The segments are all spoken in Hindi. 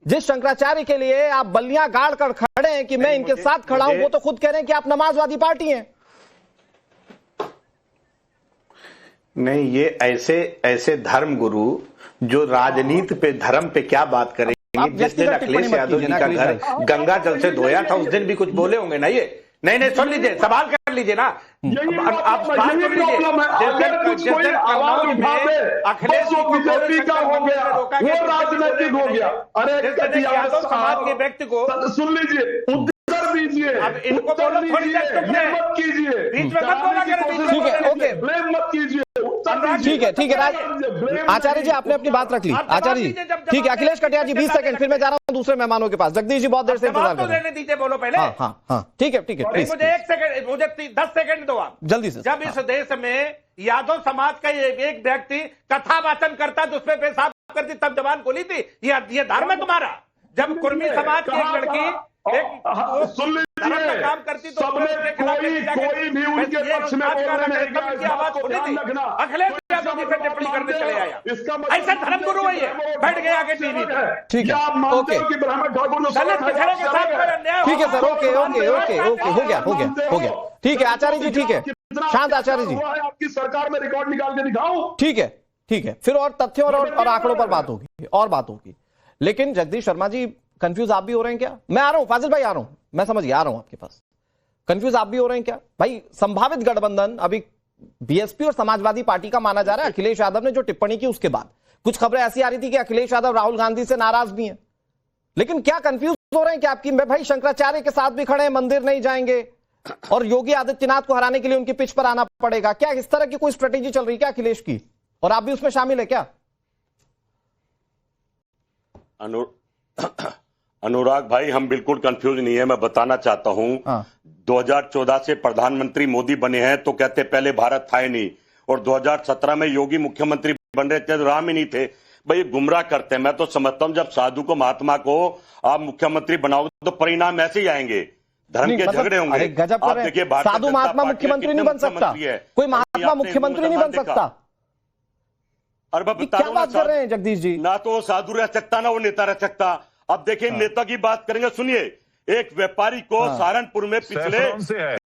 जिस शंकराचार्य के लिए आप बल्लियां गाड़ कर खड़े हैं कि मैं इनके साथ खड़ा हूं, वो तो खुद कह रहे हैं कि आप नमाजवादी पार्टी हैं। नहीं, ये ऐसे धर्म गुरु जो राजनीति पे, धर्म पे क्या बात करेंगे। जिस दिन अखिलेश यादव जी का घर गंगा जल से धोया था उस दिन भी कुछ बोले होंगे ना ये। नहीं, सुन लीजिए, सवाल कर लीजिए ना। आप सवाल कर लीजिए। अखिलेश बीजेपी का हो गया, वो राजनीतिक हो गया। अरे यादव समाज के व्यक्ति को सुन लीजिए, उत्तर दीजिए, अब इनको बोलो थोड़ी देर मत कीजिए, बीच में मत बोला करें। ठीक है, ओके, ब्लेम मत कीजिए। ठीक है आचार्य जी, आपने अपनी बात रख ली। आचार्य जी ठीक है, अखिलेश कटियार जी 20 सेकंड, फिर मैं जा रहा हूं दूसरे मेहमानों के पास। जगदीश जी बहुत देर से इंतजार कर रहे हैं। दीजिए, बोलो पहले। हाँ ठीक है मुझे 1 सेकंड, मुझे 10 सेकंड दो आप जल्दी से। जब इस देश में यादव समाज का एक व्यक्ति कथा वाचन करता तो उसमें पेशाब करती, तब जबान खोली थी। ये धर्म है तुम्हारा। जब कुर्मी समाज की एक लड़की सुन लीजिए, काम करती तो कोई भी उनके पक्ष में आवाज खोली थी। अखिलेश यादव जी से टिप्पणी करने चले आया। ऐसा धर्म गुरु है ये, बैठ गए आगे टीवी में। ठीक है, ओके, ठीक है सर, ओके, हो गया। ठीक है आचार्य जी, ठीक है, शांत आचार्य जी। आपकी सरकार में रिकॉर्ड निकाल के दिखाऊं? ठीक है, फिर और तथ्यों और आंकड़ों पर बात होगी। लेकिन जगदीश शर्मा जी, कंफ्यूज आप भी हो रहे हैं क्या? मैं आ रहा हूं, फाजिल भाई आ रहा हूं, मैं समझ गया, आ रहा हूं आपके पास। कंफ्यूज आप भी हो रहे हैं क्या भाई? संभावित गठबंधन अभी बीएसपी और समाजवादी पार्टी का माना जा रहा है। अखिलेश यादव ने जो टिप्पणी की उसके बाद कुछ खबरें ऐसी आ रही थी कि अखिलेश यादव राहुल गांधी से नाराज भी हैं। लेकिन क्या कंफ्यूज हो रहे हैं क्या आपकी? मैं भाई शंकराचार्य के साथ भी खड़े हैं, मंदिर नहीं जाएंगे और योगी आदित्यनाथ को हराने के लिए उनकी पिच पर आना पड़ेगा। क्या इस तरह की कोई स्ट्रेटेजी चल रही है क्या अखिलेश की, और आप भी उसमें शामिल है क्या? अनुराग भाई, हम बिल्कुल कंफ्यूज नहीं है। मैं बताना चाहता हूं 2014 से प्रधानमंत्री मोदी बने हैं तो कहते पहले भारत था ही नहीं, और 2017 में योगी मुख्यमंत्री बन रहे थे तो राम ही नहीं थे। भाई गुमराह करते हैं। मैं तो समझता हूं जब साधु को, महात्मा को आप मुख्यमंत्री बनाओगे तो परिणाम ऐसे ही आएंगे, धर्म के झगड़े होंगे। आप देखिए, साधु महात्मा मुख्यमंत्री नहीं बन सकता, कोई महात्मा मुख्यमंत्री नहीं बन सकता। और क्या बात कर रहे हैं जगदीश जी? ना तो वो साधु रह सकता ना वो नेता रह सकता। अब देखिए, नेता की बात करेंगे, सुनिए। एक व्यापारी को सहारनपुर में पिछले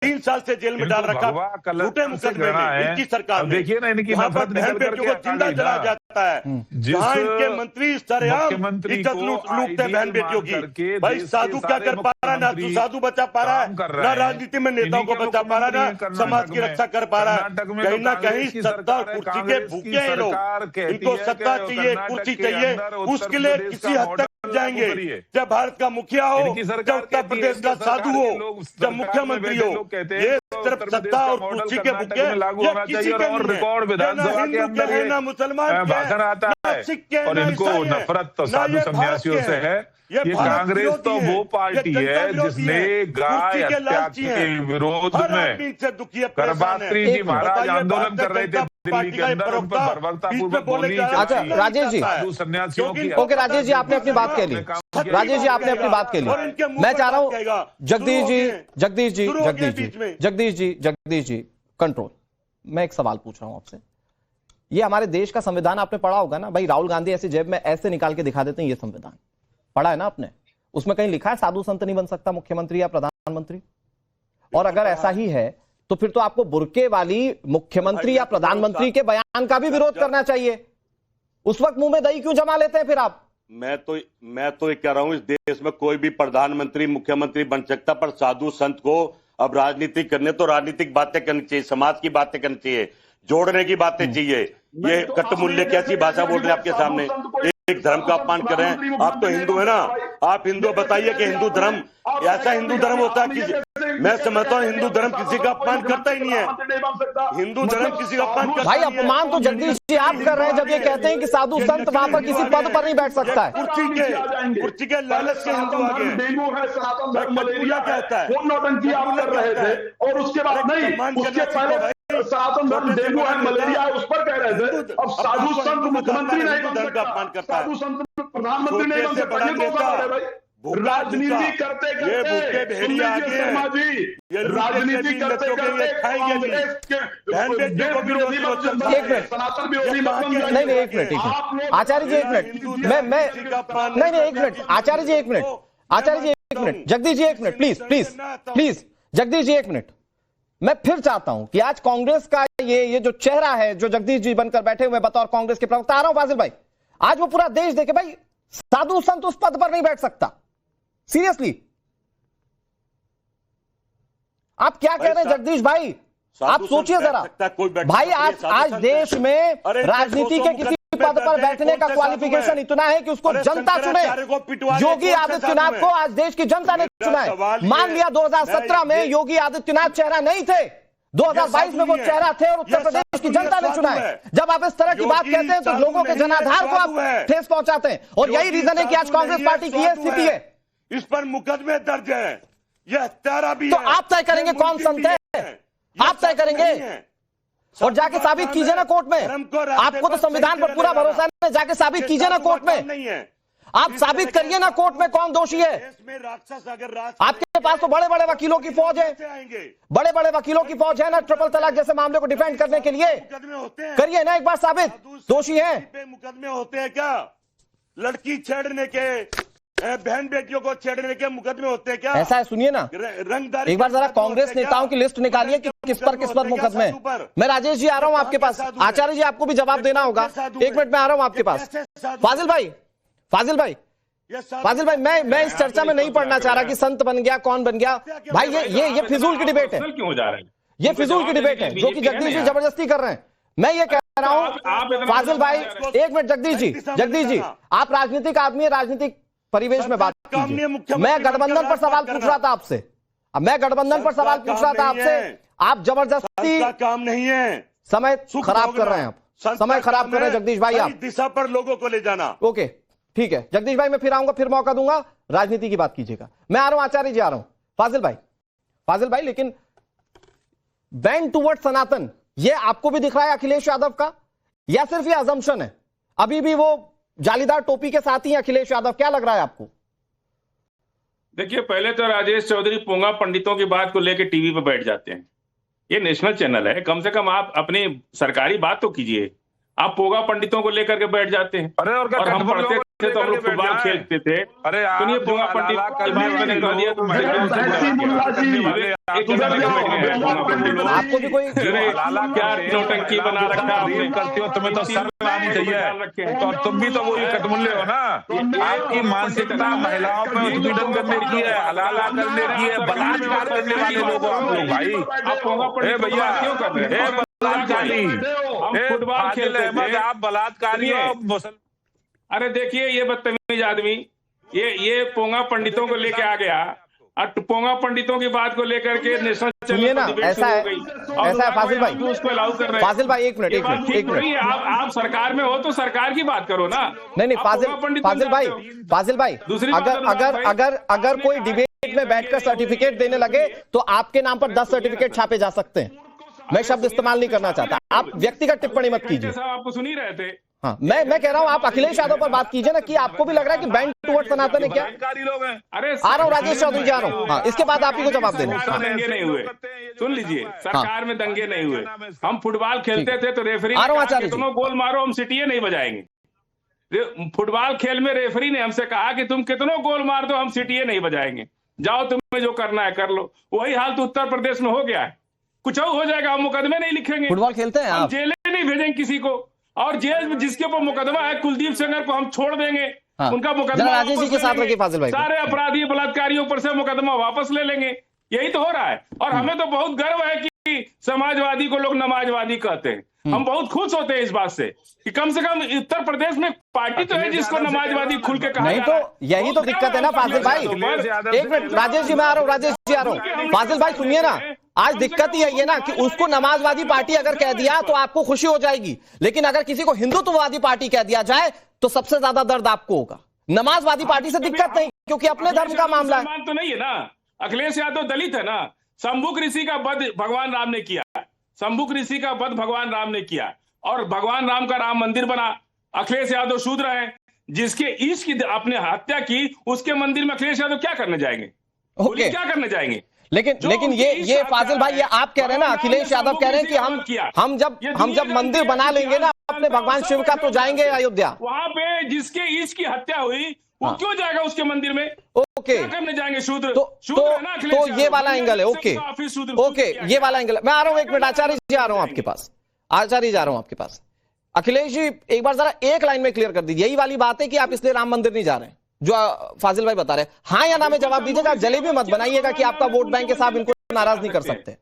3 साल से जेल में डाल रखा, झूठे मुकदमे में इनकी सरकार। देखिए ना, इनकी बहन बेटियों को जिंदा जलाया जाता है। जहां इनके मंत्री सरेआम इज्जत लूटते बहन बेटियों की। भाई साधु क्या कर पा रहा है? ना तू साधु बचा पा रहा है, ना राजनीति में नेताओं को बचा पा रहा है, ना समाज की रक्षा कर पा रहा है। कहीं ना कहीं सत्ता और कुर्सी के भूखे हैं लोग। इनको सत्ता चाहिए, कुर्सी चाहिए, उसके लिए किसी हद तक जाएंगे। जब भारत का मुखिया हो, जब उत्तर प्रदेश का साधु हो, जब मुख्यमंत्री हो, ये सिर्फ सत्ता और कुर्सी के भूखे किसी के और रिकॉर्ड विधानसभा के अंदर है, ना मुसलमान भाषण आता है और इनको नफरत तो साधु सन्यासियों से है। ये कांग्रेस तो वो पार्टी है जिसने गाय हत्या के विरोध में करपात्री जी महाराज आंदोलन कर रहे थे दिल्ली के अंदर, उन पर बर्बरतापूर्वक गोली चलाई। राजेश जी, साधु सन्यासियों की। ओके राजेश जी, आपने अपनी बात कह ली। राजेश जी, आपने अपनी बात कह ली। मैं चाह रहा हूं जगदीश जी कंट्रोल। मैं एक सवाल पूछ रहा हूं आपसे। ये हमारे देश का संविधान आपने पढ़ा होगा ना भाई? राहुल गांधी ऐसे जेब में ऐसे निकाल के दिखा देते हैं, ये संविधान पढ़ा है ना आपने? उसमें कहीं लिखा है साधु संत नहीं बन सकता मुख्यमंत्री या प्रधानमंत्री? और अगर ऐसा ही है तो फिर तो आपको बुर्के वाली मुख्यमंत्री या प्रधानमंत्री के बयान का भी विरोध करना चाहिए। उस वक्त मुंह में दही क्यों जमा लेते हैं फिर आप? मैं तो ये कह रहा हूं, इस देश में कोई भी प्रधानमंत्री मुख्यमंत्री बन सकता, पर साधु संत को अब राजनीति करने तो राजनीतिक बातें करनी चाहिए, समाज की बातें करनी चाहिए, जोड़ने की बातें चाहिए। ये कटमूल्य कैसी भाषा बोल रहे हैं आपके सामने? एक धर्म का अपमान कर रहे हैं। आप तो हिंदू है ना, आप हिंदू बताइए कि हिंदू धर्म ऐसा हिंदू धर्म होता है कि मैं समझता हूं हिंदू धर्म किसी का अपमान करता ही नहीं है। हिंदू धर्म किसी का अपमान करता भाई अपमान तो जगदीश जी आप कर रहे हैं जब ये कहते हैं कि साधु संत वहां पर किसी पद पर नहीं बैठ सकता है। कुर्सी के लालच से हिंदू आगे डेंगू है, सनातन धर्म मलेरिया क्या होता है, वो नौटंकी आप कर रहे थे, और उसके बाद नहीं, उसके पहले सनातन धर्म डेंगू है, मलेरिया है, उस पर कह रहे थे। अब साधु संत मुख्यमंत्री नहीं बन सकता, साधु संत प्रधानमंत्री नहीं बन सकता। राजनीति करते ये भूखे भेड़िया आ गए शर्मा जी, ये राजनीति करते करते खाएंगे कांग्रेस के बहन बेटियों को भी विरोधी मत बन एक जाइए, मिनट। सनातन विरोधी मत बन जाइए। नहीं एक मिनट आचार्य जी, एक मिनट मैं नहीं एक मिनट आचार्य जी, एक मिनट आचार्य जी, एक मिनट जगदीश जी, एक मिनट प्लीज जगदीश जी, एक मिनट। मैं फिर चाहता हूं कि आज कांग्रेस का ये जो चेहरा है, जो जगदीश जी बनकर बैठे हुए बतौर कांग्रेस के प्रवक्ता, आ रहा हूं फाजिल भाई, आज वो पूरा देश देखे भाई साधु संत उस पद पर नहीं बैठ सकता। सीरियसली आप क्या कह रहे हैं जगदीश भाई? आप सोचिए जरा भाई, आज देश में राजनीति के किसी पद पर बैठने का क्वालिफिकेशन इतना है कि उसको जनता चुने। योगी आदित्यनाथ को आज देश की जनता ने चुना है। मान लिया 2017 में योगी आदित्यनाथ चेहरा नहीं थे, 2022 में वो चेहरा थे और उत्तर प्रदेश की जनता ने चुना है। जब आप इस तरह की बात कहते हैं तो लोगों के जनाधार को आप ठेस पहुंचाते हैं, और यही रीजन है कि आज कांग्रेस पार्टी की यह स्थिति है। इस पर मुकदमे दर्ज है, यह हत्यारा भी तो है। आप तय करेंगे कौन संत है, आप तय करेंगे और जाके साबित कीजिए ना कोर्ट में। आपको तो संविधान पर पूरा भरोसा नहीं है, जाके साबित कीजिए ना कोर्ट में। आप साबित करिए ना कोर्ट में कौन दोषी है। राक्षस अगर आपके पास तो बड़े बड़े वकीलों की फौज है, बड़े बड़े वकीलों की फौज है ना ट्रिपल तलाक जैसे मामले को डिफेंड करने के लिए। मुकदमे होते हैं, करिए ना एक बार साबित दोषी है। मुकदमे होते हैं क्या? लड़की छेड़ने के, बहन बेटियों को छेड़ने के मुकदमे होते हैं क्या? ऐसा है, सुनिए ना रंगदारी एक बार जरा कांग्रेस नेताओं की लिस्ट निकालिए कि किस पर मुकदमे। मैं राजेश जी आ रहा हूं आपके पास, आचार्य जी आपको भी जवाब देना होगा। एक मिनट में आ रहा हूं आपके पास। फाजिल भाई मैं इस चर्चा में नहीं पढ़ना चाह रहा कि संत बन गया कौन बन गया। भाई ये फिजूल की डिबेट है, क्यों हो जा रहा है? ये फिजूल की डिबेट है जो कि जगदीश जी जबरदस्ती कर रहे हैं। मैं ये कह रहा हूं फाजिल भाई, एक मिनट जगदीश जी आप राजनीतिक आदमी है, राजनीतिक परिवेश में बात कीजिए। मैं गठबंधन पर सवाल पूछ रहा था आपसे, आप जबरदस्ती काम नहीं है, समय खराब कर रहे हैं, आप समय खराब कर रहे हैं जगदीश भाई। आप दिशा पर लोगों को ले जाना। ओके ठीक है जगदीश भाई, मैं फिर आऊंगा, फिर मौका दूंगा, राजनीति की बात कीजिएगा। मैं आ रहा हूं आचार्य जी, आ रहा हूं फाजिल भाई लेकिन बैंड टुवर्ड सनातन ये आपको भी दिख रहा है अखिलेश यादव का, या सिर्फ ये अजम्पशन है? अभी भी वो जालीदार टोपी के साथ ही अखिलेश यादव, क्या लग रहा है आपको? देखिए, पहले तो राजेश चौधरी पोंगा पंडितों की बात को लेकर टीवी पर बैठ जाते हैं। ये नेशनल चैनल है, कम से कम आप अपनी सरकारी बात तो कीजिए। आप पोंगा पंडितों को लेकर के बैठ जाते हैं। अरे और हम पढ़ते थे तो हम लोग फुटबॉल खेलते थे। अरे सुनिए, पोंगा पंडित मैंने कह दिया तो आपको भी कोई क्या नौटंकी बना रखा आपने? करती हो तुम्हें तो शर्म आनी चाहिए। तो तुम भी तो वही कटमुल्ले हो ना। आपकी मानसिकता महिलाओं पे उत्पीड़न करने की है, हलाला करने की है, बलात्कार करने वाले लोग आप लोग। भाई आप पोंगा पंडित भैया क्यों कर रहे हैं? बलात्कारी, हम फुटबॉल खेलते थे, आप बलात्कारी हो। अरे देखिए, ये बदतमीज आदमी ये पोंगा पंडितों को लेके आ गया और पोंगा पंडितों की बात को लेकर के नेशनल सुनिए ना, ऐसा है फाजिल भाई, उसको अलाउ कर रहे हैं। फाजिल भाई एक मिनट आप सरकार में हो तो सरकार की बात करो ना। नहीं फाजिल भाई अगर कोई डिबेट में बैठकर सर्टिफिकेट देने लगे तो आपके नाम पर 10 सर्टिफिकेट छापे जा सकते हैं। मैं शब्द इस्तेमाल नहीं करना चाहता, आप व्यक्तिगत टिप्पणी मत कीजिए। आपको सुन ही रहे थे। हाँ, मैं कह रहा हूं आप अखिलेश यादव पर बात कीजिए ना, कि आपको भी लग रहा है कि बैंड टुवर्ड सनातन है क्या? लोग हैं। अरे आ रहा हूं राजेश चौधरी जी, आ रहा हूं। हाँ, इसके बाद आप ही को जवाब देना। दंगे नहीं हुए, सुन लीजिए, सरकार में दंगे नहीं हुए। हम फुटबॉल खेलते थे तो रेफरी तुम गोल मारो, हम सीटियां नहीं बजाएंगे। फुटबॉल खेल में रेफरी ने हमसे कहा कि तुम कितनों गोल मार दो, हम सीटियां नहीं बजाएंगे, जाओ तुम्हें जो करना है कर लो। वही हाल तो उत्तर प्रदेश में हो गया है। कुछ और हो जाएगा, हम मुकदमे नहीं लिखेंगे, फुटबॉल खेलते हैं हम जेल नहीं भेजेंगे किसी को, और जेल में जिसके ऊपर मुकदमा है कुलदीप सेंगर को हम छोड़ देंगे। हाँ, उनका मुकदमा राजेश जी के साथ रखिए फाजिल भाई, सारे अपराधी बलात्कारियों पर से मुकदमा वापस ले लेंगे। यही तो हो रहा है। और हमें तो बहुत गर्व है कि समाजवादी को लोग नमाजवादी कहते हैं। हम बहुत खुश होते हैं इस बात से कि कम से कम उत्तर प्रदेश में पार्टी तो है जिसको नमाजवादी खुल के कहा नहीं। तो यही तो दिक्कत है ना फाजिल भाई। एक मिनट राजेश जी, मैं आ रहा हूँ, राजेश जी आ रहा हूँ। फाजिल भाई सुनिए ना, आज दिक्कत ही है ना कि उसको नमाजवादी पार्टी अगर कह दिया तो आपको खुशी हो जाएगी, लेकिन अगर किसी को हिंदुत्ववादी पार्टी कह दिया जाए तो सबसे ज्यादा दर्द आपको होगा। नमाजवादी पार्टी से दिक्कत नहीं, क्योंकि अपने धर्म का मामला है। तो नहीं है ना, अखिलेश यादव दलित है ना। शंभुक ऋषि का वध भगवान राम ने किया, शंभुक ऋषि का वध भगवान राम ने किया, और भगवान राम का राम मंदिर बना। अखिलेश यादव शूद्र है, जिसके ईश की आपने हत्या की, उसके मंदिर में अखिलेश यादव क्या करने जाएंगे? ओके, क्या करने जाएंगे? लेकिन ये फाजिल भाई, ये आप कह रहे हैं ना, अखिलेश यादव कह रहे हैं कि हम जब मंदिर बना लेंगे ना अपने भगवान शिव का, तो जाएंगे अयोध्या। वहां पे जिसके ईश की हत्या हुई वो क्यों जाएगा उसके मंदिर में? ओके, क्या करने जाएंगे? शूद्र तो ये वाला एंगल है। ओके ओके, ये वाला एंगल। मैं आ रहा हूं, एक मिनट आचार्य जी, आ रहा हूं आपके पास, आचार्य जी आ रहा हूं आपके पास। अखिलेश जी एक बार जरा एक लाइन में क्लियर कर दीजिए, यही वाली बात है कि आप इसलिए राम मंदिर नहीं जा रहे हैं जो फाजिल भाई बता रहे हैं, हाँ या ना में जवाब दीजिएगा। जलेबी मत बनाइएगा कि आपका वोट बैंक है साहब, इनको नाराज नहीं कर सकते।